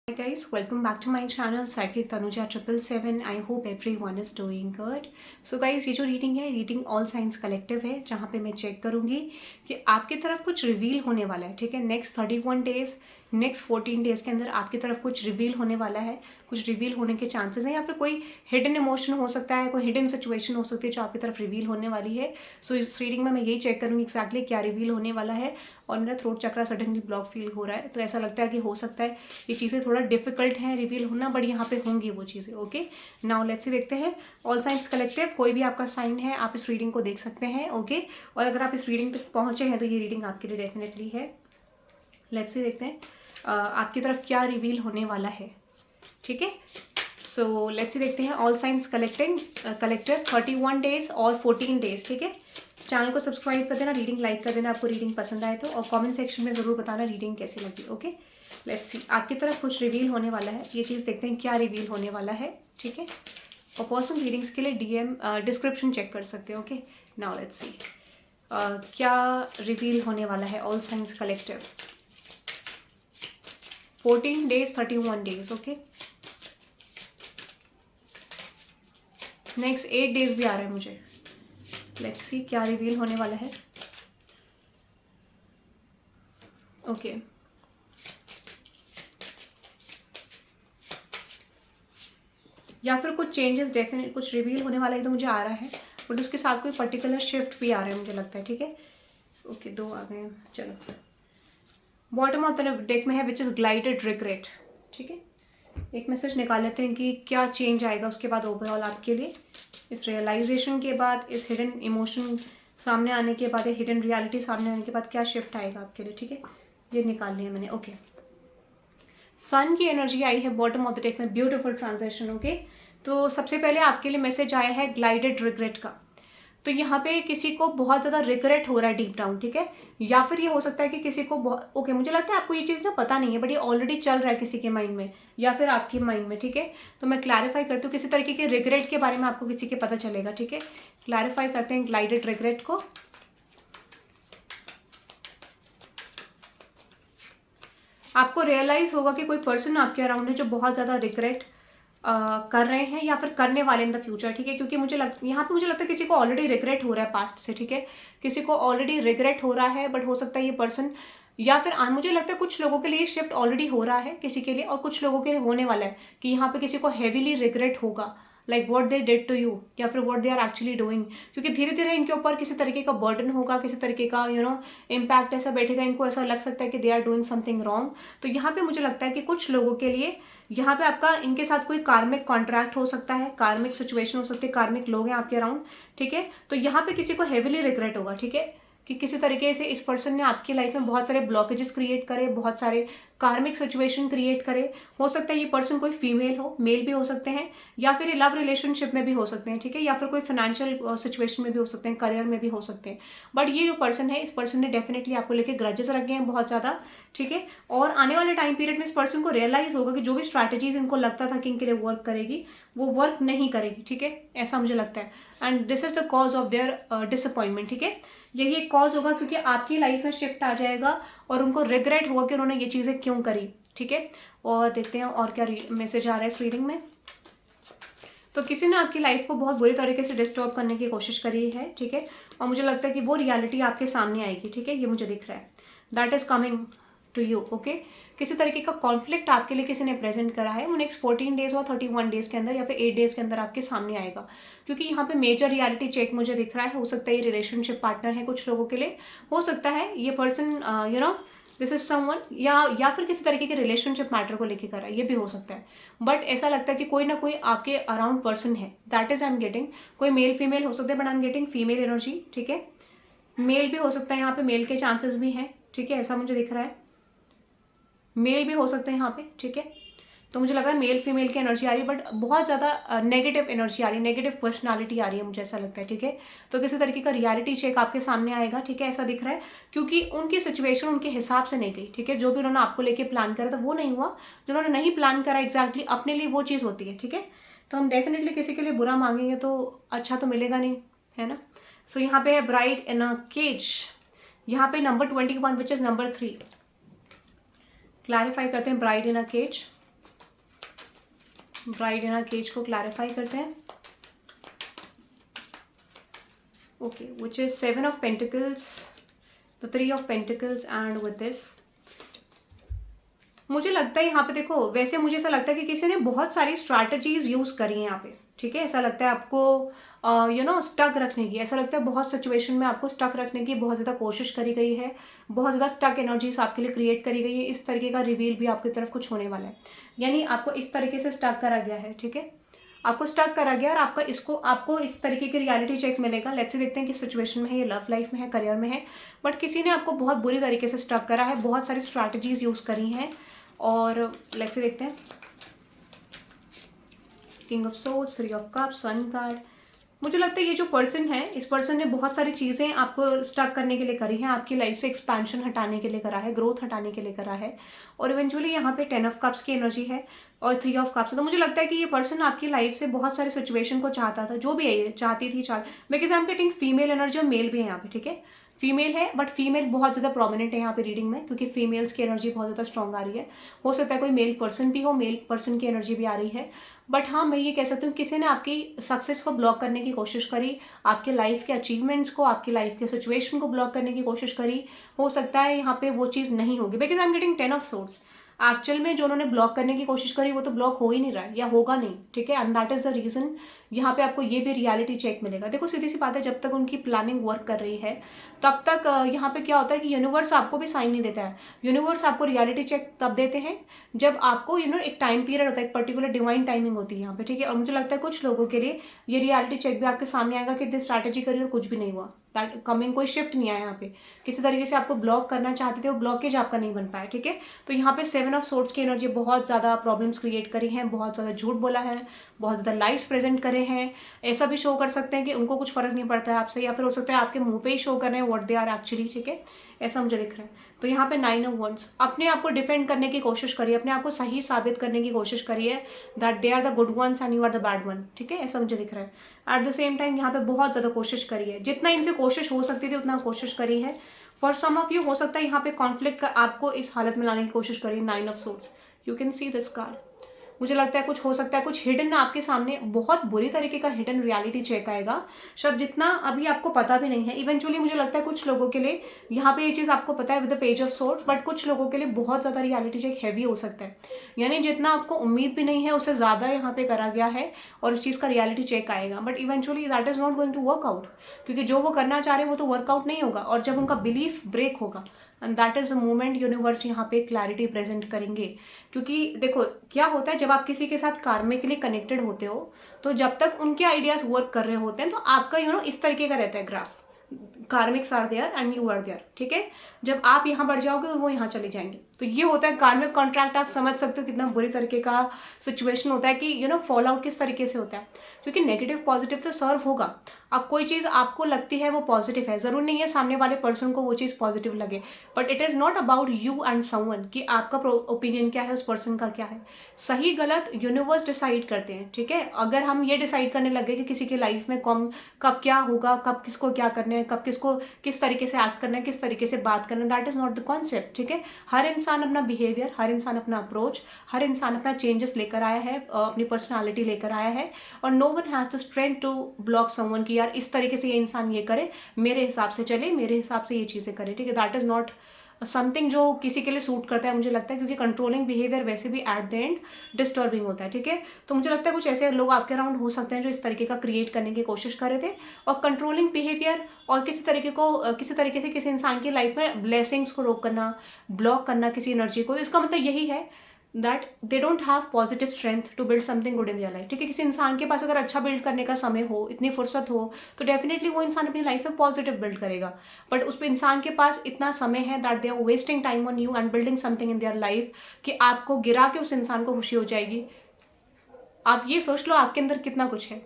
Hi guys, welcome back to my channel Psychic Tanuja 777. I hope everyone is doing good. So guys, ये जो reading है, reading all science collective है, जहाँ पे मैं check करूँगी कि आपकी तरफ कुछ रिवील होने वाला है. ठीक है, नेक्स्ट 31 डेज, नेक्स्ट 14 डेज के अंदर आपकी तरफ कुछ रिवील होने वाला है, कुछ रिवील होने के चांसेस हैं, या फिर कोई हिडन इमोशन हो सकता है, कोई हिडन सिचुएशन हो सकती है जो आपकी तरफ रिवील होने वाली है. सो इस रीडिंग में मैं यही चेक करूँगी एक्जैक्टली क्या रिवील होने वाला है. और मेरा थ्रोट चक्रा सडनली ब्लॉक फील हो रहा है, तो ऐसा लगता है कि हो सकता है ये चीज़ें थोड़ा डिफिकल्ट हैं रिवील होना, बट यहाँ पे होंगी वो चीज़ें. ओके, नाउ लेट्स सी देखते हैं ऑल साइंस कलेक्टिव. कोई भी आपका साइन है, आप इस रीडिंग को देख सकते हैं. ओके, और अगर आप इस रीडिंग तक पहुँचे हैं तो ये रीडिंग आपके लिए डेफिनेटली है. लेट्स सी देखते हैं आपकी तरफ क्या रिवील होने वाला है. ठीक है, सो लेट्स सी देखते हैं ऑल साइंस कलेक्टिव 31 डेज और 14 डेज. ठीक है, चैनल को सब्सक्राइब कर देना, रीडिंग लाइक कर देना आपको रीडिंग पसंद आए तो, और कमेंट सेक्शन में ज़रूर बताना रीडिंग कैसी लगी. ओके, लेट्स सी आपकी तरफ कुछ रिवील होने वाला है. ये चीज़ देखते हैं क्या रिवील होने वाला है. ठीक है, और पर्सनल रीडिंग्स के लिए DM डिस्क्रिप्शन चेक कर सकते हैं. ओके, नाउ लेट्स सी क्या रिवील होने वाला है all science collective 14 days 31 days. Okay, next 8 days भी आ रहे हैं मुझे. लेट्स सी क्या रिवील होने वाला है. ओके, या फिर कुछ चेंजेस डेफिनेट कुछ रिवील होने वाला है तो मुझे आ रहा है, बट उसके साथ कोई पर्टिकुलर शिफ्ट भी आ रहा है मुझे लगता है. ठीक है, ओके, 2 आ गए हैं. चलो, बॉटम ऑफ द डेक में है विच इज़ ग्लाइडेड रिग्रेट. ठीक है, एक मैसेज निकाल लेते हैं कि क्या चेंज आएगा उसके बाद ओवरऑल आपके लिए, इस रियलाइजेशन के बाद, इस हिडन इमोशन सामने आने के बाद, हिडन रियलिटी सामने आने के बाद क्या शिफ्ट आएगा आपके लिए. ठीक है, ये निकाल लिया मैंने. ओके, सन की एनर्जी आई है बॉटम ऑफ द डेक में, ब्यूटीफुल ट्रांजेक्शन. ओके, तो सबसे पहले आपके लिए मैसेज आया है ग्लाइडेड रिग्रेट का. तो यहाँ पे किसी को बहुत ज़्यादा रिग्रेट हो रहा है डीप डाउन. ठीक है, या फिर ये हो सकता है कि किसी को ओके, मुझे लगता है आपको ये चीज़ ना पता नहीं है, बट ये ऑलरेडी चल रहा है किसी के माइंड में या फिर आपके माइंड में. ठीक है, तो मैं क्लैरिफाई करती हूँ किसी तरीके के रिग्रेट के बारे में आपको किसी के पता चलेगा. ठीक है, क्लैरिफाई करते हैं ग्लाइडेड रिग्रेट को. आपको रियलाइज होगा कि कोई पर्सन आपके अराउंड है जो बहुत ज़्यादा रिग्रेट कर रहे हैं या फिर करने वाले इन द फ्यूचर. ठीक है, क्योंकि यहाँ पे मुझे लगता है किसी को ऑलरेडी रिग्रेट हो रहा है पास्ट से. ठीक है, किसी को ऑलरेडी रिग्रेट हो रहा है, बट हो सकता है ये पर्सन, या फिर मुझे लगता है कुछ लोगों के लिए शिफ्ट ऑलरेडी हो रहा है किसी के लिए, और कुछ लोगों के लिए होने वाला है कि यहाँ पे किसी को हैवीली रिग्रेट होगा, like what they did to you, या फिर what they are actually doing. क्योंकि धीरे धीरे इनके ऊपर किसी तरीके का बर्डन होगा, किसी तरीके का इम्पैक्ट ऐसा बैठेगा, इनको ऐसा लग सकता है कि they are doing something wrong. तो यहाँ पे मुझे लगता है कि कुछ लोगों के लिए यहाँ पे आपका इनके साथ कोई कार्मिक कॉन्ट्रैक्ट हो सकता है, कार्मिक सिचुएशन हो सकती है, कार्मिक लोग हैं आपके अराउंड. ठीक है, तो यहाँ पे किसी को हैवीली रिग्रेट होगा. ठीक है, कि किसी तरीके से इस पर्सन ने आपकी लाइफ में बहुत सारे ब्लॉकेजेस क्रिएट करे, बहुत सारे कार्मिक सिचुएशन क्रिएट करे. हो सकता है ये पर्सन कोई फीमेल हो, मेल भी हो सकते हैं, या फिर ये लव रिलेशनशिप में भी हो सकते हैं. ठीक है, या फिर कोई फाइनेंशियल सिचुएशन में भी हो सकते हैं, करियर में भी हो सकते हैं. बट ये जो पर्सन है, इस पर्सन ने डेफिनेटली आपको लेके ग्रजेस रखे हैं बहुत ज़्यादा. ठीक है, और आने वाले टाइम पीरियड में इस पर्सन को रियलाइज होगा कि जो भी स्ट्रैटेजीज इनको लगता था कि इनके लिए वर्क करेगी, वो वर्क नहीं करेगी. ठीक है, ऐसा मुझे लगता है, and this is the cause of their disappointment. ठीक है, यही एक कॉज होगा क्योंकि आपकी लाइफ में शिफ्ट आ जाएगा और उनको रिग्रेट होगा कि उन्होंने ये चीज़ें क्यों करी. ठीक है, और देखते हैं और क्या मैसेज आ रहा है इस रीडिंग में. तो किसी ने आपकी लाइफ को बहुत बुरी तरीके से डिस्टर्ब करने की कोशिश करी है. ठीक है, और मुझे लगता है कि वो रियलिटी आपके सामने आएगी. ठीक है, ये मुझे दिख रहा है, that is coming to you. Okay, किसी तरीके का कॉन्फ्लिक्ट आपके लिए किसी ने प्रेजेंट करा है, वो नेक्स्ट 14 डेज और 31 डेज के अंदर या फिर 8 डेज के अंदर आपके सामने आएगा. क्योंकि यहाँ पे मेजर रियलिटी चेक मुझे दिख रहा है. हो सकता है ये रिलेशनशिप पार्टनर है कुछ लोगों के लिए, हो सकता है ये पर्सन दिस इज समवन, या फिर किसी तरीके के रिलेशनशिप मैटर को लेके कर रहा है, ये भी हो सकता है. बट ऐसा लगता है कि कोई ना कोई आपके अराउंड पर्सन है, that is I am getting. कोई मेल फीमेल हो सकता है, but I am getting female energy. ठीक है, मेल भी हो सकता है, यहाँ पे मेल के चांसेस भी हैं. ठीक है, ऐसा मुझे दिख रहा है, मेल भी हो सकते हैं यहाँ पे. ठीक है, तो मुझे लग रहा है मेल फीमेल की एनर्जी आ रही है, बट बहुत ज़्यादा नेगेटिव एनर्जी आ रही है, नेगेटिव पर्सनालिटी आ रही है, मुझे ऐसा लगता है. ठीक है, तो किसी तरीके का रियलिटी चेक आपके सामने आएगा. ठीक है, ऐसा दिख रहा है, क्योंकि उनकी सिचुएशन उनके हिसाब से नहीं गई. ठीक है, जो भी उन्होंने आपको लेके प्लान करा था वो नहीं हुआ, जो उन्होंने नहीं प्लान करा एग्जैक्टली अपने लिए, वो चीज़ होती है. ठीक है, तो हम डेफिनेटली किसी के लिए बुरा मांगेंगे तो अच्छा तो मिलेगा नहीं, है ना. सो यहाँ पे है ब्राइड इन अ केज. यहाँ पे number 21 which is number 3. Clarify करते हैं bride in a cage. Bride in a cage को क्लैरिफाई करते हैं। Okay, which is 7 of pentacles, the 3 of pentacles and with this. मुझे लगता है यहाँ पे देखो, वैसे मुझे ऐसा लगता है कि किसी ने बहुत सारी स्ट्रैटेजीज यूज करी हैं यहाँ पे, ठीक है। ऐसा लगता है आपको स्टक रखने की, ऐसा लगता है बहुत सिचुएशन में आपको स्टक रखने की बहुत ज़्यादा कोशिश करी गई है, बहुत ज़्यादा स्टक एनर्जीज आपके लिए क्रिएट करी गई है। इस तरीके का रिवील भी आपकी तरफ कुछ होने वाला है, यानी आपको इस तरीके से स्टक करा गया है, ठीक है। आपको स्टक करा गया और आपको इस तरीके की रियलिटी चेक मिलेगा। लेट्स से देखते हैं किस सिचुएशन में है, ये लव लाइफ में है, करियर में है, बट किसी ने आपको बहुत बुरी तरीके से स्टक करा है, बहुत सारी स्ट्रैटेजीज यूज करी हैं। और लेट्स से देखते हैं, king of swords, 3 of cups, sun card. मुझे लगता है ये जो पर्सन है, इस पर्सन ने बहुत सारी चीज़ें आपको स्टक करने के लिए करी हैं, आपकी लाइफ से एक्सपेंशन हटाने के लिए करा है, ग्रोथ हटाने के लिए करा है। और इवेंचुअली यहाँ पे 10 ऑफ कप्स की एनर्जी है और 3 ऑफ कप्स। तो मुझे लगता है कि ये पर्सन आपकी लाइफ से बहुत सारी सिचुएशन को चाहता था, जो भी है ये चाहती थी, because I am getting female energy और मेल भी है यहाँ पे, ठीक है। फीमेल है, बट फीमेल बहुत ज़्यादा प्रोमिनेंट है यहाँ पे रीडिंग में, क्योंकि फीमेल्स की एनर्जी बहुत ज़्यादा स्ट्रॉन्ग आ रही है। हो सकता है कोई मेल पर्सन भी हो, मेल पर्सन की एनर्जी भी आ रही है। बट हाँ, मैं ये कह सकती हूँ किसी ने आपकी सक्सेस को ब्लॉक करने की कोशिश करी, आपके लाइफ के अचीवमेंट्स को, आपकी लाइफ के सिचुएशन को ब्लॉक करने की कोशिश करी। हो सकता है यहाँ पे वो चीज़ नहीं होगी, because I am getting 10 of swords. Actual में जो उन्होंने ब्लॉक करने की कोशिश करी वो तो ब्लॉक हो ही नहीं रहा है या होगा नहीं, ठीक है। And that is the reason यहाँ पे आपको ये भी रियलिटी चेक मिलेगा। देखो सीधी सी बात है, जब तक उनकी प्लानिंग वर्क कर रही है तब तक यहाँ पे क्या होता है कि यूनिवर्स आपको भी साइन नहीं देता है। यूनिवर्स आपको रियलिटी चेक तब देते हैं जब आपको एक टाइम पीरियड होता है, एक पर्टिकुलर डिवाइन टाइमिंग होती है यहाँ पे, ठीक है। और मुझे लगता है कुछ लोगों के लिए ये रियलिटी चेक भी आपके सामने आएगा कि इतनी स्ट्रैटेजी करी और कुछ भी नहीं हुआ, दैट कमिंग कोई शिफ्ट नहीं आया यहाँ पे। किसी तरीके से आपको ब्लॉक करना चाहते थे, वो ब्लॉकेज आपका नहीं बन पाया, ठीक है। तो यहाँ पे 7 ऑफ सोर्ड्स की एनर्जी बहुत ज़्यादा प्रॉब्लम्स क्रिएट करी हैं, बहुत ज़्यादा झूठ बोला है, बहुत ज़्यादा लाइव्स प्रेजेंट करे हैं। ऐसा भी शो कर सकते हैं कि उनको कुछ फर्क नहीं पड़ता है आपसे, या फिर हो सकता है आपके मुंह पे ही शो कर रहे हैं व्हाट दे आर एक्चुअली, ठीक है। ऐसा मुझे दिख रहा है। तो यहाँ पे 9 ऑफ वंड्स, अपने आप को डिफेंड करने की कोशिश करिए, अपने आप को सही साबित करने की कोशिश करिए that they are the good ones and you are the bad one, ठीक है। ऐसा मुझे दिख रहा है। एट द सेम टाइम यहाँ पे बहुत ज़्यादा कोशिश करिए, जितना इनसे कोशिश हो सकती थी उतना कोशिश करी है। फॉर सम ऑफ यू हो सकता है यहाँ पे कॉन्फ्लिक्ट का आपको इस हालत में लाने की कोशिश करिए। 9 of swords, you can see this card. मुझे लगता है कुछ हो सकता है, कुछ हिडन आपके सामने बहुत बुरी तरीके का हिडन रियलिटी चेक आएगा, शायद जितना अभी आपको पता भी नहीं है। इवेंचुअली मुझे लगता है कुछ लोगों के लिए यहाँ पे ये चीज़ आपको पता है with the page of swords, but कुछ लोगों के लिए बहुत ज़्यादा रियलिटी चेक हैवी हो सकता है, यानी जितना आपको उम्मीद भी नहीं है उससे ज़्यादा यहाँ पे करा गया है और इस चीज़ का रियलिटी चेक आएगा। But eventually that is not going to work out, क्योंकि जो वो करना चाह रहे हैं वो तो वर्कआउट नहीं होगा। और जब उनका बिलीफ ब्रेक होगा and that is the moment universe यहाँ पे क्लैरिटी प्रेजेंट करेंगे। क्योंकि देखो क्या होता है, जब आप किसी के साथ कार्मिकली कनेक्टेड होते हो तो जब तक उनके आइडियाज वर्क कर रहे होते हैं तो आपका इस तरीके का रहता है graph, karmics are there and you are there, ठीक है। जब आप यहाँ बढ़ जाओगे तो वो यहाँ चले जाएंगे। तो ये होता है कार्मिक कॉन्ट्रैक्ट। आप समझ सकते हो कितना बुरी तरीके का सिचुएशन होता है कि फॉल आउट किस तरीके से होता है, क्योंकि नेगेटिव पॉजिटिव तो सर्व होगा। अब कोई चीज़ आपको लगती है वो पॉजिटिव है, ज़रूर नहीं है सामने वाले पर्सन को वो चीज़ पॉजिटिव लगे, but it is not about you and someone कि आपका ओपिनियन क्या है, उस पर्सन का क्या है। सही गलत यूनिवर्स डिसाइड करते हैं, ठीक है। अगर हम ये डिसाइड करने लगे कि किसी की लाइफ में कब क्या होगा, कब किसको क्या करना है, कब किसको किस तरीके से एक्ट करना है, किस तरीके से बात करना है, that is not the concept, ठीक है। हर इंसान अपना बिहेवियर, हर इंसान अपना अप्रोच, हर इंसान अपना चेंजेस लेकर आया है, अपनी पर्सनालिटी लेकर आया है, और no one has the strength to block someone कि यार इस तरीके से ये इंसान ये करे, मेरे हिसाब से चले, मेरे हिसाब से ये चीज़ें करे, ठीक है। दैट इज़ नॉट समथिंग जो किसी के लिए सूट करता है, मुझे लगता है, क्योंकि कंट्रोलिंग बिहेवियर वैसे भी एट द एंड डिस्टर्बिंग होता है, ठीक है। तो मुझे लगता है कुछ ऐसे लोग आपके अराउंड हो सकते हैं जो इस तरीके का क्रिएट करने की कोशिश कर रहे थे, और कंट्रोलिंग बिहेवियर और किसी तरीके से किसी इंसान की लाइफ में ब्लेसिंग्स को रोक करना, ब्लॉक करना किसी एनर्जी को, इसका मतलब यही है that they don't have positive strength to build something good in their life, ठीक है। किसी इंसान के पास अगर अच्छा बिल्ड करने का समय हो, इतनी फुर्सत हो, तो डेफिनेटली वो इंसान अपनी लाइफ में पॉजिटिव बिल्ड करेगा। बट उस इंसान के पास इतना समय है that they are wasting time on you and building something in their life कि आपको गिरा के उस इंसान को खुशी हो जाएगी। आप ये सोच लो आपके अंदर कितना कुछ है।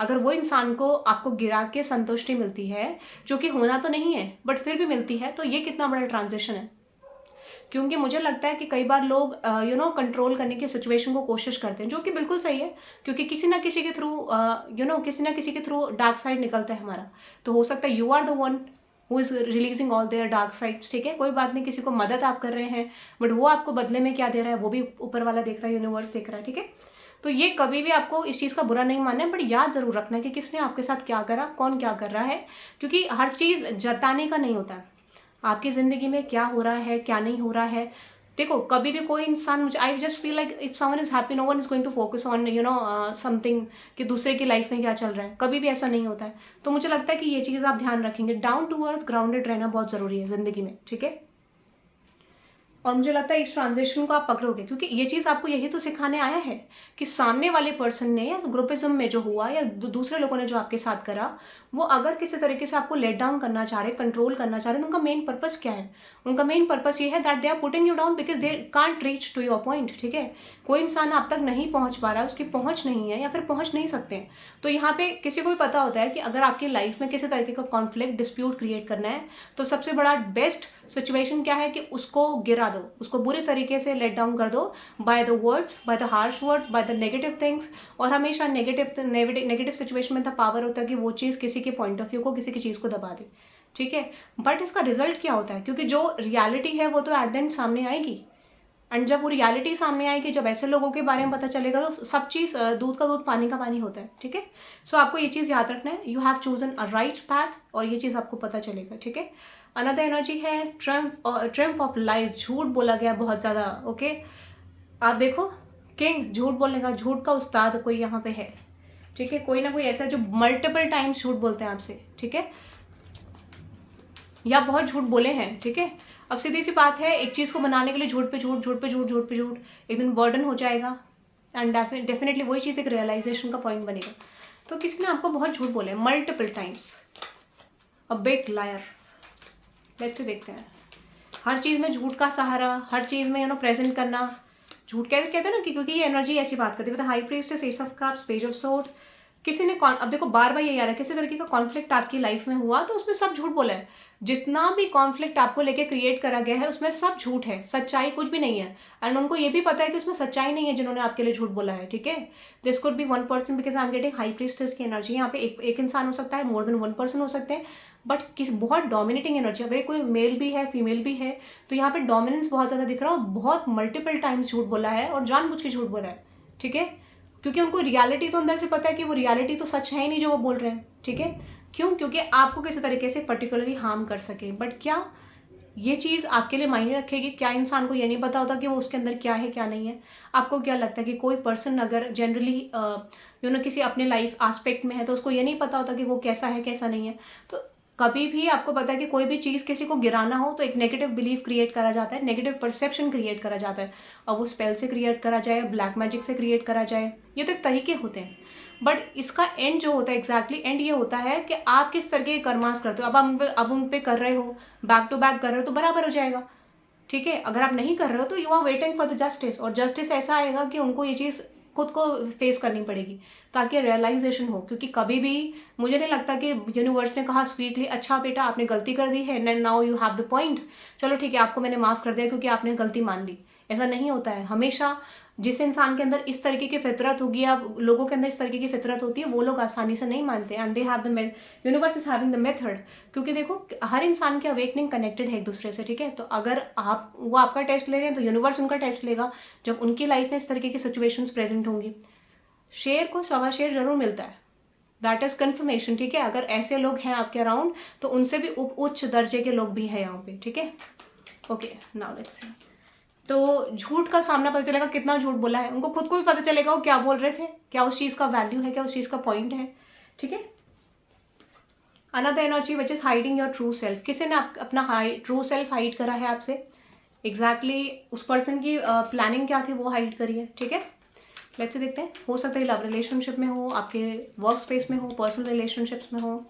अगर वो इंसान को आपको गिरा के संतुष्टि मिलती है, जो कि होना तो नहीं है बट फिर भी मिलती है, तो ये कितना बड़ा ट्रांजिशन है। क्योंकि मुझे लगता है कि कई बार लोग कंट्रोल करने की सिचुएशन को कोशिश करते हैं, जो कि बिल्कुल सही है, क्योंकि किसी ना किसी के थ्रू डार्क साइड निकलता है हमारा। तो हो सकता है you are the one who is releasing all their dark sides, ठीक है। कोई बात नहीं, किसी को मदद आप कर रहे हैं, बट वो आपको बदले में क्या दे रहा है वो भी ऊपर वाला देख रहा है, यूनिवर्स देख रहा है, ठीक है। तो ये कभी भी आपको इस चीज़ का बुरा नहीं मानना है, बट याद ज़रूर रखना है कि किसने आपके साथ क्या करा, कौन क्या कर रहा है, क्योंकि हर चीज़ जताने का नहीं होता है। आपकी ज़िंदगी में क्या हो रहा है, क्या नहीं हो रहा है, देखो कभी भी कोई इंसान, मुझे I just feel like if someone is happy no one is going to focus on something कि दूसरे की लाइफ में क्या चल रहा है, कभी भी ऐसा नहीं होता है। तो मुझे लगता है कि ये चीज़ आप ध्यान रखेंगे, डाउन टू अर्थ ग्राउंडेड रहना बहुत ज़रूरी है ज़िंदगी में, ठीक है। और मुझे लगता है इस ट्रांजिशन को आप पकड़ोगे, क्योंकि ये चीज़ आपको यही तो सिखाने आया है कि सामने वाले पर्सन ने या ग्रुपिज्म में जो हुआ या दूसरे लोगों ने जो आपके साथ करा, वो अगर किसी तरीके से आपको लेट डाउन करना चाह रहे, कंट्रोल करना चाह रहे, तो उनका मेन पर्पस क्या है? उनका मेन पर्पस ये है that they are putting you down because they can't reach to your point, ठीक है। कोई इंसान आप तक नहीं पहुंच पा रहा है, उसकी पहुंच नहीं है या फिर पहुंच नहीं सकते हैं। तो यहाँ पे किसी को भी पता होता है कि अगर आपकी लाइफ में किसी तरीके का कॉन्फ्लिक्ट, डिस्प्यूट क्रिएट करना है, तो सबसे बड़ा बेस्ट सिचुएशन क्या है कि उसको गिरा दो, उसको बुरी तरीके से लेट डाउन कर दो by the words, by the harsh words, by the negative things. और हमेशा नेगेटिव सिचुएशन में इतना पावर होता है कि वो चीज़ किसी के पॉइंट ऑफ व्यू को, किसी की चीज़ को दबा दे, ठीक है। बट इसका रिजल्ट क्या होता है, क्योंकि जो रियलिटी है वो तो एट द एंड सामने आएगी। एंड जब वो रियलिटी सामने आएगी, जब ऐसे लोगों के बारे में पता चलेगा, तो सब चीज़ दूध का दूध पानी का पानी होता है, ठीक है। सो आपको ये चीज़ याद रखना है, you have chosen a right path, और ये चीज़ आपको पता चलेगा, ठीक है। अनदर एनर्जी है ट्रम्प ऑफ लाइज, झूठ बोला गया बहुत ज़्यादा, ओके। आप देखो किंग, झूठ बोलने का, झूठ का उस्ताद कोई यहाँ पे है, ठीक है। कोई ना कोई ऐसा जो मल्टीपल टाइम्स झूठ बोलते हैं आपसे, ठीक है, या बहुत झूठ बोले हैं, ठीक है। अब सीधी सी बात है, एक चीज़ को बनाने के लिए झूठ पे झूठ, झूठ पे झूठ, झूठ पे झूठ, एक दिन बर्डन हो जाएगा एंड डेफिनेटली वही चीज़ एक रियलाइजेशन का पॉइंट बनेगा। तो किसी ने आपको बहुत झूठ बोले multiple times, a big liar. Let's say देखते हैं, हर चीज़ में झूठ का सहारा, हर चीज़ में प्रेजेंट करना, झूठ कहते हैं ना कि क्योंकि ये एनर्जी ऐसी बात करती है। High priestess, S of cups, page of swords, किसी ने अब देखो बार बार ये याद है, किसी तरीके का कॉन्फ्लिक्ट आपकी लाइफ में हुआ तो उसमें सब झूठ बोला है। जितना भी कॉन्फ्लिक्ट आपको लेके क्रिएट करा गया है उसमें सब झूठ है, सच्चाई कुछ भी नहीं है। एंड उनको ये भी पता है कि उसमें सच्चाई नहीं है जिन्होंने आपके लिए झूठ बोला है, ठीक है। This could be one person, because I am getting high priestess की एनर्जी। यहाँ पे एक इंसान हो सकता है, मोर देन वन पर्सन हो सकते हैं, बट किस बहुत डोमिनेटिंग एनर्जी। अगर कोई मेल भी है, फीमेल भी है, तो यहाँ पे डोमिनेंस बहुत ज़्यादा दिख रहा है और बहुत मल्टीपल टाइम्स झूठ बोला है और जानबूझ के झूठ बोला है, ठीक है। क्योंकि उनको रियलिटी तो अंदर से पता है कि वो रियलिटी तो सच है ही नहीं जो वो बोल रहे हैं, ठीक है। क्यों? क्योंकि आपको किसी तरीके से पर्टिकुलरली हार्म कर सके। बट क्या ये चीज़ आपके लिए मायने रखेगी? क्या इंसान को ये नहीं पता होता कि वो उसके अंदर क्या है, क्या नहीं है? आपको क्या लगता है कि कोई पर्सन अगर जनरली किसी अपने लाइफ एस्पेक्ट में है, तो उसको ये नहीं पता होता कि वो कैसा है, कैसा नहीं है? तो कभी भी आपको पता है कि कोई भी चीज़ किसी को गिराना हो तो एक नेगेटिव बिलीफ क्रिएट करा जाता है, नेगेटिव परसेप्शन क्रिएट करा जाता है। और वो स्पेल से क्रिएट करा जाए, ब्लैक मैजिक से क्रिएट करा जाए, ये तो एक तरीके होते हैं। बट इसका एंड जो होता है, एग्जैक्टली एंड ये होता है कि आप किस तरह के कर्मास करते हो। अब उन पे कर रहे हो, बैक टू बैक कर रहे हो, तो बराबर हो जाएगा, ठीक है। अगर आप नहीं कर रहे हो तो you are waiting for the justice, और जस्टिस ऐसा आएगा कि उनको ये चीज़ खुद को फेस करनी पड़ेगी ताकि रियलाइजेशन हो। क्योंकि कभी भी मुझे नहीं लगता कि यूनिवर्स ने कहा स्वीटली, अच्छा बेटा आपने गलती कर दी है, now you have the point, चलो ठीक है आपको मैंने माफ़ कर दिया क्योंकि आपने गलती मान ली। ऐसा नहीं होता है। हमेशा जिस इंसान के अंदर इस तरीके की फितरत होगी या लोगों के अंदर इस तरीके की फितरत होती है, वो लोग आसानी से नहीं मानते। And they have the universe is having the method. क्योंकि देखो हर इंसान की अवेकनिंग कनेक्टेड है एक दूसरे से, ठीक है। तो अगर वो आपका टेस्ट ले रहे हैं तो यूनिवर्स उनका टेस्ट लेगा जब उनकी लाइफ में इस तरीके की सिचुएशंस प्रेजेंट होंगी। शेर को सवा शेर जरूर मिलता है, दैट इज कन्फर्मेशन, ठीक है। अगर ऐसे लोग हैं आपके अराउंड तो उनसे भी उच्च दर्जे के लोग भी हैं यहाँ पे, ठीक है। Okay, now let's see. तो झूठ का सामना पता चलेगा कितना झूठ बोला है, उनको खुद को भी पता चलेगा वो क्या बोल रहे थे, क्या उस चीज़ का वैल्यू है, क्या उस चीज़ का पॉइंट है, ठीक है। Another energy which is hiding your true self, किसी ने अपना ट्रू सेल्फ हाइड करा है आपसे। एग्जैक्टली उस पर्सन की प्लानिंग क्या थी वो हाइड करी है, ठीक है। लेट्स से देखते हैं, हो सकता है लव रिलेशनशिप में हो, आपके वर्क स्पेस में हो, पर्सनल रिलेशनशिप्स में हो।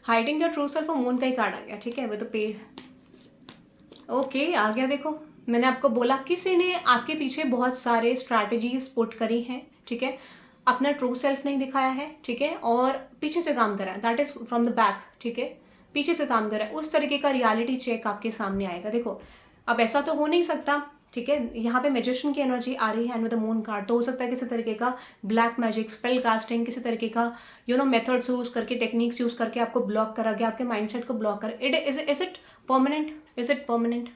हाइडिंग योर ट्रू सेल्फ और मून का ही कार्ड आ गया, ठीक है, विद द पेड़। ओके, आ गया। देखो मैंने आपको बोला किसी ने आपके पीछे बहुत सारे स्ट्रैटेजीज पुट करी हैं, ठीक है। अपना ट्रू सेल्फ नहीं दिखाया है, ठीक है, और पीछे से काम करा है, that is from the back, ठीक है। पीछे से काम करा है, उस तरीके का रियलिटी चेक आपके सामने आएगा। देखो अब ऐसा तो हो नहीं सकता, ठीक है। यहाँ पे मैजिशियन की एनर्जी आ रही है and with the moon card, तो हो सकता है किसी तरीके का ब्लैक मैजिक, स्पेल कास्टिंग, किसी तरीके का मेथड्स यूज करके, टेक्निक्स यूज करके आपको ब्लॉक करा गया, आपके माइंडसेट को ब्लॉक करा। Is it permanent? Is it permanent?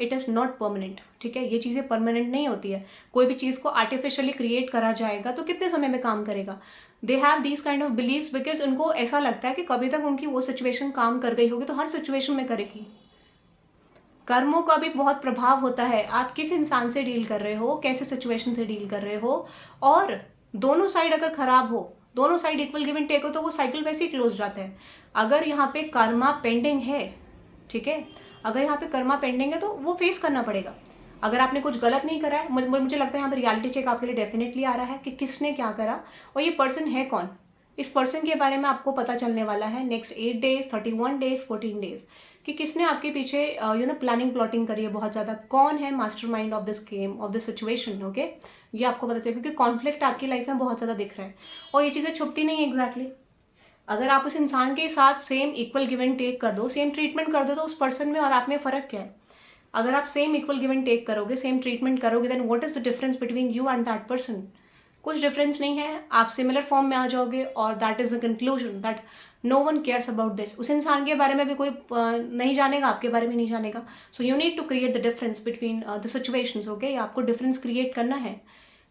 It is not permanent, ठीक है। ये चीज़ें परमानेंट नहीं होती है। कोई भी चीज़ को आर्टिफिशियली क्रिएट करा जाएगा तो कितने समय में काम करेगा। They have these kind of believes because उनको ऐसा लगता है कि कभी तक उनकी वो सिचुएशन काम कर गई होगी तो हर सिचुएशन में करेगी। कर्मों का भी बहुत प्रभाव होता है, आप किस इंसान से डील कर रहे हो, कैसे सिचुएशन से डील कर रहे हो, और दोनों साइड अगर खराब हो, दोनों side equal give and take हो तो वो साइकिल वैसे ही क्लोज जाता है। अगर यहाँ पे कर्मा पेंडिंग है, ठीक है, अगर यहाँ पे कर्मा पेंडिंग है तो वो फेस करना पड़ेगा। अगर आपने कुछ गलत नहीं करा है, मुझे लगता है यहाँ पे रियलिटी चेक आपके लिए डेफिनेटली आ रहा है कि किसने क्या करा और ये पर्सन है कौन। इस पर्सन के बारे में आपको पता चलने वाला है नेक्स्ट 8 डेज, 31 डेज, 14 डेज, कि किसने आपके पीछे प्लानिंग प्लॉटिंग करी है बहुत ज़्यादा, कौन है mastermind of this game, of this situation. Okay, ये आपको पता चलेगा क्योंकि कॉन्फ्लिक्ट आपकी लाइफ में बहुत ज़्यादा दिख रहा है और ये चीज़ें छुपती नहीं है एग्जैक्टली। अगर आप उस इंसान के साथ same equal give and take कर दो, सेम ट्रीटमेंट कर दो, तो उस पर्सन में और आप में फ़र्क क्या है। अगर आप same equal give and take करोगे, सेम ट्रीटमेंट करोगे, then what is the difference between you and that person. कुछ डिफरेंस नहीं है, आप सिमिलर फॉर्म में आ जाओगे और that is the conclusion that no one cares about this. उस इंसान के बारे में भी कोई नहीं जानेगा, आपके बारे में नहीं जानेगा। So you need to create the difference between the situations. Okay, आपको डिफरेंस क्रिएट करना है।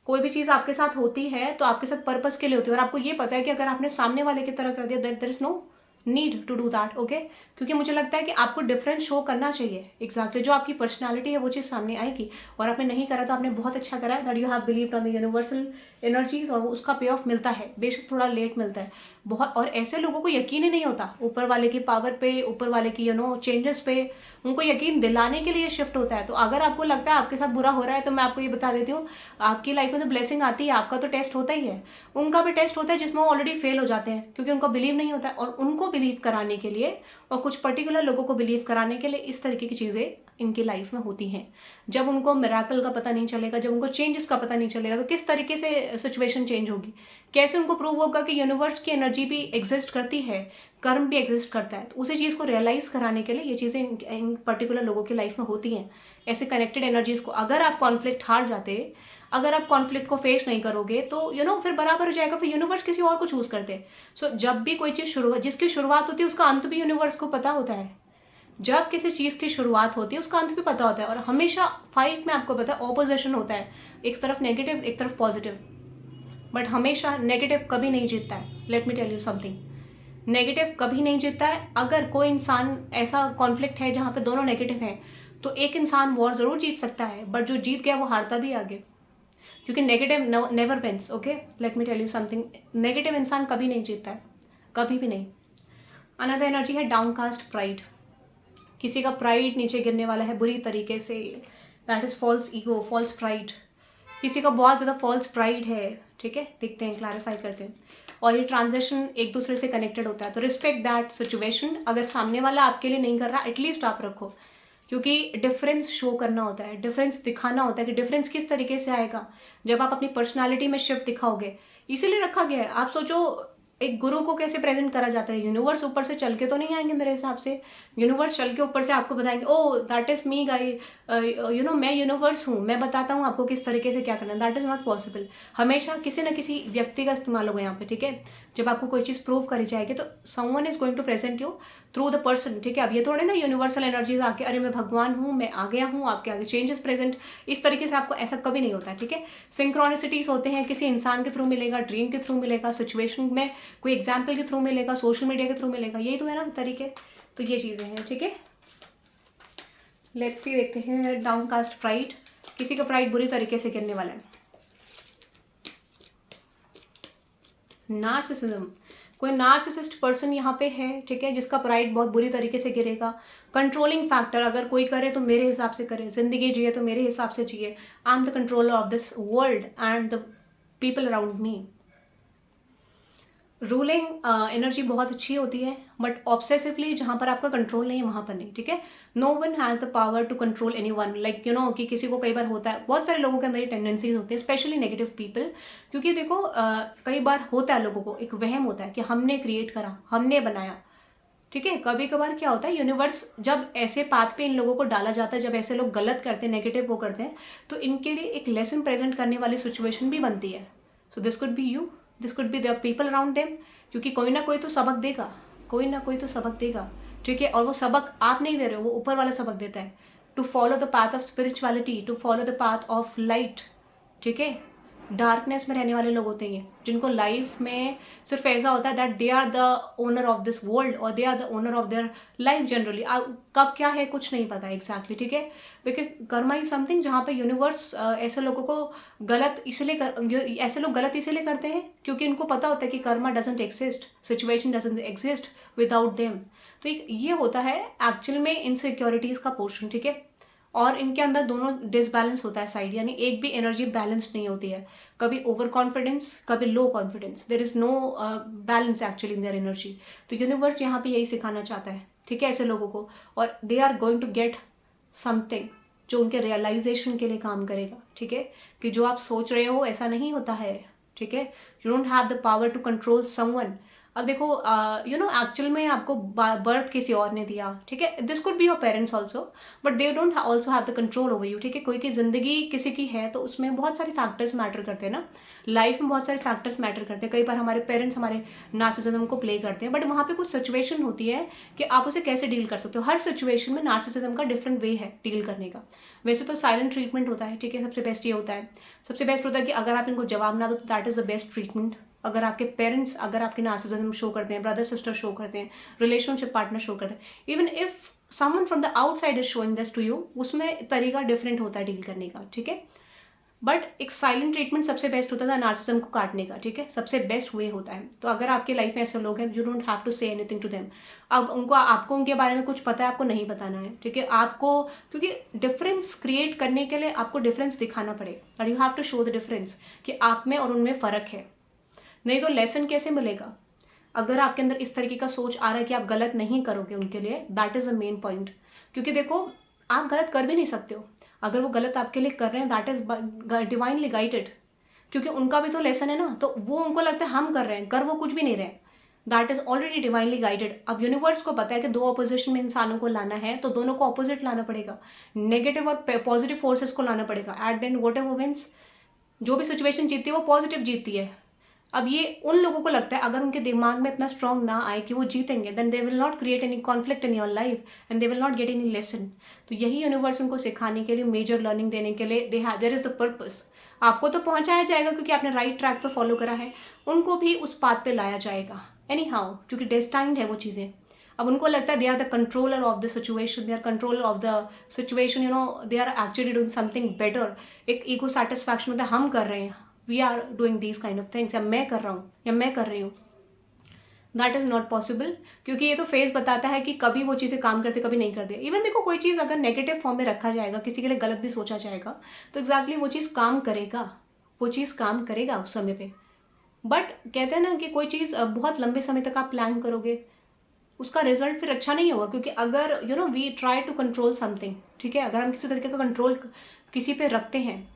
कोई भी चीज़ आपके साथ होती है तो आपके साथ पर्पस के लिए होती है और आपको ये पता है कि अगर आपने सामने वाले की तरह कर दिया there is no need to do that. Okay, क्योंकि मुझे लगता है कि आपको डिफरेंस शो करना चाहिए। एग्जैक्टली जो आपकी पर्सनालिटी है वो चीज़ सामने आएगी और आपने नहीं करा तो आपने बहुत अच्छा करा that you have believed on the universal energies और वो उसका पे ऑफ मिलता है, बेशक थोड़ा लेट मिलता है बहुत। और ऐसे लोगों को यकीन ही नहीं होता ऊपर वाले की पावर पे, ऊपर वाले की चेंजेस पे, उनको यकीन दिलाने के लिए शिफ्ट होता है। तो अगर आपको लगता है आपके साथ बुरा हो रहा है तो मैं आपको ये बता देती हूँ, आपकी लाइफ में तो ब्लेसिंग आती है, आपका तो टेस्ट होता ही है, उनका भी टेस्ट होता है जिसमें वो ऑलरेडी फेल हो जाते हैं क्योंकि उनको बिलीव नहीं होता है। और उनको बिलीव कराने के लिए और कुछ पर्टिकुलर लोगों को बिलीव कराने के लिए इस तरीके की चीज़ें इनकी लाइफ में होती हैं। जब उनको मिरेकल का पता नहीं चलेगा, जब उनको चेंजेस का पता नहीं चलेगा तो किस तरीके से सिचुएशन चेंज होगी, कैसे उनको प्रूव होगा कि यूनिवर्स की एनर्जी भी एग्जिस्ट करती है, कर्म भी एग्जिस्ट करता है। तो उसी चीज़ को रियलाइज कराने के लिए ये चीज़ें इन पर्टिकुलर लोगों की लाइफ में होती हैं। ऐसे कनेक्टेड एनर्जीज को अगर आप कॉन्फ्लिक्ट हार जाते, अगर आप कॉन्फ्लिक्ट को फेस नहीं करोगे तो फिर बराबर हो जाएगा, फिर यूनिवर्स किसी और को चूज करते हैं। सो जब भी कोई चीज़ जिसकी शुरुआत होती है उसका अंत भी यूनिवर्स को पता होता है। जब किसी चीज़ की शुरुआत होती है उसका अंत भी पता होता है। और हमेशा फाइट में आपको पता है ऑपोजिशन होता है, एक तरफ नेगेटिव एक तरफ पॉजिटिव, बट हमेशा नेगेटिव कभी नहीं जीतता है। Let me tell you something, negative कभी नहीं जीतता है। अगर कोई इंसान ऐसा कॉन्फ्लिक्ट है जहाँ पे दोनों नेगेटिव हैं तो एक इंसान वॉर ज़रूर जीत सकता है, बट जो जीत गया वो हारता भी आगे, क्योंकि negative never wins. Okay, let me tell you something, negative इंसान कभी नहीं जीतता है, कभी भी नहीं। अनदर एनर्जी है डाउनकास्ट प्राइड। किसी का प्राइड नीचे गिरने वाला है बुरी तरीके से, that is false ego, false pride. किसी का बहुत ज़्यादा फॉल्स प्राइड है, ठीक है, देखते हैं, क्लैरिफाई करते हैं। और ये ट्रांजेक्शन एक दूसरे से कनेक्टेड होता है, तो रिस्पेक्ट दैट सिचुएशन। अगर सामने वाला आपके लिए नहीं कर रहा, एटलीस्ट आप रखो, क्योंकि डिफरेंस शो करना होता है, डिफरेंस दिखाना होता है कि डिफरेंस किस तरीके से आएगा जब आप अपनी पर्सनालिटी में शिफ्ट दिखाओगे। इसीलिए रखा गया है। आप सोचो एक गुरु को कैसे प्रेजेंट करा जाता है, यूनिवर्स ऊपर से चल के तो नहीं आएंगे मेरे हिसाब से, यूनिवर्स चल के ऊपर से आपको बताएंगे ओ दैट इज मी गाई, मैं यूनिवर्स हूँ, मैं बताता हूँ आपको किस तरीके से क्या करना है। That is not possible. हमेशा किसी न किसी व्यक्ति का इस्तेमाल होगा यहाँ पे, ठीक है। जब आपको कोई चीज़ प्रूव करी जाएगी तो someone is going to present you through the person, ठीक है। अब ये थोड़े ना यूनिवर्सल एनर्जीज आके अरे मैं भगवान हूँ, मैं आ गया हूँ, आपके आगे चेंजेस प्रेजेंट, इस तरीके से आपको ऐसा कभी नहीं होता है, ठीक है। सिंक्रोनिसिटीज होते हैं, किसी इंसान के थ्रू मिलेगा, ड्रीम के थ्रू मिलेगा, सिचुएशन में कोई एग्जाम्पल के थ्रू मिलेगा, सोशल मीडिया के थ्रू मिलेगा, यही तो है ना तरीके। तो ये चीज़ें हैं, ठीक है। लेट्स सी, देखते हैं डाउनकास्ट प्राइड। किसी का प्राइड बुरी तरीके से गिरने वाला है। नार्सिसिज्म, कोई नार्सिसिस्ट पर्सन यहाँ पे है, ठीक है, जिसका प्राइड बहुत बुरी तरीके से गिरेगा। कंट्रोलिंग फैक्टर, अगर कोई करे तो मेरे हिसाब से करे, जिंदगी जिए तो मेरे हिसाब से जिए, I am the controller of this world and the people around me. Ruling energy बहुत अच्छी होती है, बट ऑब्सेसिवली जहाँ पर आपका कंट्रोल नहीं है वहाँ पर नहीं, ठीक है। No one has the power to control anyone, like कि किसी को कई बार होता है, बहुत सारे लोगों के अंदर ये टेंडेंसीज होती है, स्पेशली नेगेटिव पीपल। क्योंकि देखो कई बार होता है लोगों को एक वहम होता है कि हमने क्रिएट करा, हमने बनाया, ठीक है। कभी कभार क्या होता है, यूनिवर्स जब ऐसे पाथ पे इन लोगों को डाला जाता है, जब ऐसे लोग गलत करते हैं, नेगेटिव वो करते हैं, तो इनके लिए एक लेसन प्रेजेंट करने वाली सिचुएशन भी बनती है। So this could be you, this could be the people around them, क्योंकि कोई ना कोई तो सबक देगा, कोई ना कोई तो सबक देगा, ठीक है। और वो सबक आप नहीं दे रहे हो, वो ऊपर वाला सबक देता है to follow the path of spirituality, to follow the path of light, ठीक है। डार्कनेस में रहने वाले लोग होते हैं जिनको लाइफ में सिर्फ ऐसा होता है that they are the owner of this world और they are the owner of their life generally. कब क्या है कुछ नहीं पता एग्जैक्टली, ठीक है। बिकॉज कर्मा इज समथिंग जहाँ पे यूनिवर्स ऐसे लोगों को गलत इसलिए ऐसे लोग गलत इसीलिए करते हैं क्योंकि उनको पता होता है कि Karma doesn't exist, situation doesn't exist without them. तो ये होता है एक्चुअल में इनसिक्योरिटीज का पोर्शन, ठीक है। और इनके अंदर दोनों डिसबैलेंस होता है साइड, यानी एक भी एनर्जी बैलेंस नहीं होती है, कभी ओवर कॉन्फिडेंस कभी low confidence, there is no balance actually in their energy. तो यूनिवर्स यहाँ पे यही सिखाना चाहता है, ठीक है, ऐसे लोगों को। और they are going to get something जो उनके रियलाइजेशन के लिए काम करेगा, ठीक है। कि जो आप सोच रहे हो ऐसा नहीं होता है, ठीक है। You don't have the power to control someone. अब देखो एक्चुअल में आपको बर्थ किसी और ने दिया, ठीक है। This could be your parents also, but they don't also have the control over you, ठीक है। कोई की जिंदगी किसी की है तो उसमें बहुत सारे फैक्टर्स मैटर करते हैं ना, लाइफ में बहुत सारे फैक्टर्स मैटर करते हैं। कई बार हमारे पेरेंट्स हमारे नार्सिसिज्म को प्ले करते हैं, बट वहाँ पे कुछ सिचुएशन होती है कि आप उसे कैसे डील कर सकते हो। हर सिचुएशन में नार्सिसिज्म का डिफरेंट वे है डील करने का। वैसे तो साइलेंट ट्रीटमेंट होता है, ठीक है, सबसे बेस्ट ये होता है। सबसे बेस्ट होता है कि अगर आप इनको जवाब ना दो तो that is the best treatment. अगर आपके पेरेंट्स अगर आपके नार्सिसिज्म शो करते हैं, ब्रदर सिस्टर शो करते हैं, रिलेशनशिप पार्टनर शो करते हैं, even if someone from the outside is showing this to you, उसमें तरीका डिफरेंट होता है डील करने का, ठीक है। बट एक साइलेंट ट्रीटमेंट सबसे बेस्ट होता है नार्सिसिज्म को काटने का, ठीक है, सबसे बेस्ट वे होता है। तो अगर आपके लाइफ में ऐसे लोग हैं, you don't have to say anything to them. अब आपको उनके बारे में कुछ पता है, आपको नहीं बताना है, ठीक है। आपको क्योंकि डिफरेंस क्रिएट करने के लिए आपको डिफरेंस दिखाना पड़ेगा, you have to show the difference कि आप में और उनमें फ़र्क है। नहीं तो लेसन कैसे मिलेगा? अगर आपके अंदर इस तरीके का सोच आ रहा है कि आप गलत नहीं करोगे उनके लिए, that is a main point. क्योंकि देखो आप गलत कर भी नहीं सकते हो, अगर वो गलत आपके लिए कर रहे हैं दैट इज डिवाइनली गाइडेड, क्योंकि उनका भी तो लेसन है ना। तो वो उनको लगता है हम कर रहे हैं, कर वो कुछ भी नहीं रहे, that is already divinely guided. अब यूनिवर्स को पता है कि दो अपोजिशन में इंसानों को लाना है तो दोनों को अपोजिट लाना पड़ेगा, नेगेटिव और पॉजिटिव फोर्सेस को लाना पड़ेगा। At the end whatever wins, जो भी सिचुएशन जीतती है वो पॉजिटिव जीतती है। अब ये उन लोगों को लगता है अगर उनके दिमाग में इतना स्ट्रांग ना आए कि वो जीतेंगे, then they will not create any conflict in your life and they will not get any lesson. तो यही यूनिवर्स उनको सिखाने के लिए, मेजर लर्निंग देने के लिए देयर इज द पर्पस। आपको तो पहुंचाया जाएगा क्योंकि आपने राइट ट्रैक पर फॉलो करा है, उनको भी उस पाथ पे लाया जाएगा एनी हाउ, क्योंकि डेस्टाइंड है वो चीज़ें। अब उनको लगता है they are the controller of the situation, they are controller of the situation, you know, they are actually doing something better. एक ईगो सेटिस्फैक्शन होता है, हम कर रहे हैं, we are doing these kind of things, या मैं कर रहा हूँ या मैं कर रही हूँ। दैट इज़ नॉट पॉसिबल, क्योंकि ये तो फेस बताता है कि कभी वो चीज़ें काम करते कभी नहीं करते। इवन देखो कोई चीज़ अगर नेगेटिव फॉर्म में रखा जाएगा, किसी के लिए गलत भी सोचा जाएगा, तो एग्जैक्टली वो चीज़ काम करेगा, वो चीज़ काम करेगा उस समय पे। बट कहते हैं ना कि कोई चीज़ बहुत लंबे समय तक आप प्लान करोगे, उसका रिजल्ट फिर अच्छा नहीं होगा। क्योंकि अगर you know we try to control something, ठीक है, अगर हम किसी तरीके का कंट्रोल किसी पे रखते हैं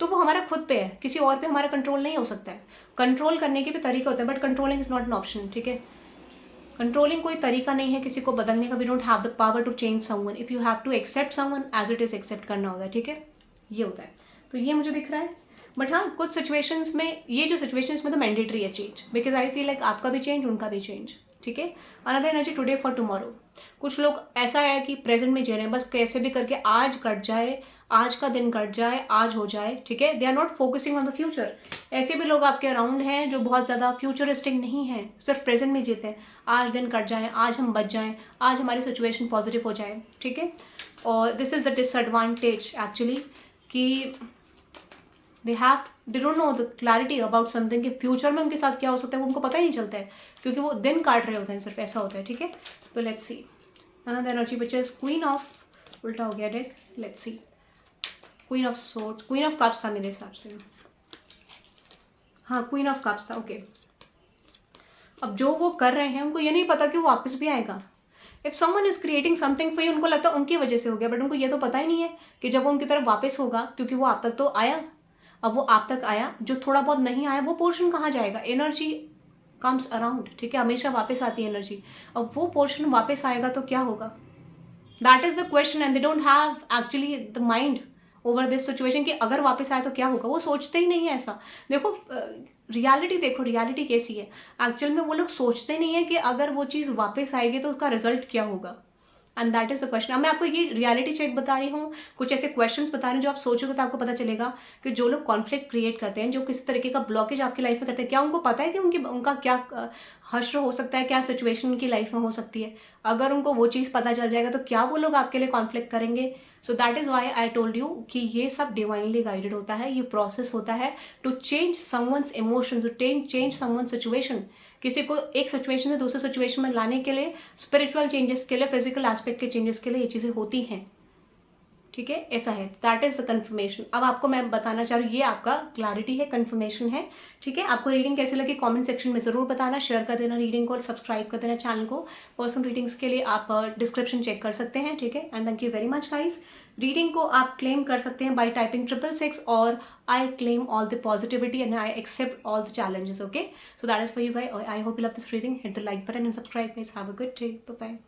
तो वो हमारा खुद पे है, किसी और पे हमारा कंट्रोल नहीं हो सकता है। कंट्रोल करने के भी तरीका होता है, but controlling is not an option, ठीक है। कंट्रोलिंग कोई तरीका नहीं है किसी को बदलने का। We don't have the power to change someone, if you have to accept someone as it is accept करना होता है, ठीक है, ये होता है। तो ये मुझे दिख रहा है। बट हाँ, कुछ सिचुएशंस में, ये जो सिचुएशंस में तो मैंडेटरी है change, because I feel like आपका भी चेंज उनका भी चेंज, ठीक है। Another energy today for tomorrow. कुछ लोग ऐसा है कि प्रेजेंट में जी रहे हैं, बस कैसे भी करके आज कट जाए, आज का दिन कट जाए, आज हो जाए, ठीक है। They are not focusing on the future. ऐसे भी लोग आपके अराउंड हैं जो बहुत ज़्यादा फ्यूचरिस्टिक नहीं है, सिर्फ प्रेजेंट में जीते हैं। आज दिन कट जाए, आज हम बच जाएं, आज हमारी सिचुएशन पॉजिटिव हो जाए, ठीक है। और this is the disadvantage actually कि they don't know the clarity about something कि फ्यूचर में उनके साथ क्या हो सकता है, वो उनको पता ही नहीं चलता है, क्योंकि वो दिन काट रहे होते हैं, सिर्फ ऐसा होता है, ठीक है। तो let's see another energy which is queen of, उल्टा हो गया deck, let's see, queen of swords, queen of cups था मेरे हिसाब से, हाँ क्वीन ऑफ कप्स था, ओके। अब जो वो कर रहे हैं उनको ये नहीं पता कि वो वापस भी आएगा। If someone is creating something for you, उनको लगता है उनकी वजह से हो गया, बट उनको ये तो पता ही नहीं है कि जब वो उनकी तरफ वापस होगा, क्योंकि वो आप तक तो आया, अब वो आप तक आया, जो थोड़ा बहुत नहीं आया वो पोर्शन कहाँ जाएगा? एनर्जी कम्स अराउंड, ठीक है, हमेशा वापस आती है एनर्जी। अब वो पोर्शन वापस आएगा तो क्या होगा? That is the question and they don't have actually the mind over this situation कि अगर वापस आए तो क्या होगा। वो सोचते ही नहीं है ऐसा। देखो रियलिटी देखो, रियलिटी कैसी है एक्चुअल में, वो लोग सोचते नहीं है कि अगर वो चीज़ वापस आएगी तो उसका रिजल्ट क्या होगा। And that is the question. अब मैं आपको ये रियलिटी चेक बता रही हूँ, कुछ ऐसे क्वेश्चंस बता रही हूँ जो आप सोचोगे तो आपको पता चलेगा कि जो लोग कॉन्फ्लिक्ट क्रिएट करते हैं, जो किस तरीके का ब्लॉकेज आपकी लाइफ में करते हैं, क्या उनको पता है कि उनका क्या हश्र हो सकता है, क्या सिचुएशन उनकी लाइफ में हो सकती है। अगर उनको वो चीज़ पता चल जाएगा तो क्या वो लोग आपके लिए कॉन्फ्लिक्ट करेंगे। So that is why I told you कि ये सब डिवाइनली गाइडेड होता है, ये प्रोसेस होता है to change someone's emotions, to change someone's situation. किसी को एक सिचुएशन से दूसरे सिचुएशन में लाने के लिए, स्पिरिचुअल चेंजेस के लिए, फिजिकल एस्पेक्ट के चेंजेस के लिए ये चीज़ें होती हैं, ठीक है। ऐसा है, दैट इज द कंफर्मेशन। अब आपको मैं बताना चाह रही हूँ, ये आपका क्लैरिटी है, कंफर्मेशन है, ठीक है। आपको रीडिंग कैसे लगी कमेंट सेक्शन में ज़रूर बताना, शेयर कर देना रीडिंग को और सब्सक्राइब कर देना चैनल को। पर्सनल रीडिंग्स के लिए आप डिस्क्रिप्शन चेक कर सकते हैं, ठीक है। And thank you very much guys. Reading को आप क्लेम कर सकते हैं बाई टाइपिंग 666 और I claim all the positivity and I accept all the challenges, okay. So that is for you guys. I hope you love this reading. Hit the like button and subscribe guys. Have a good day, bye bye.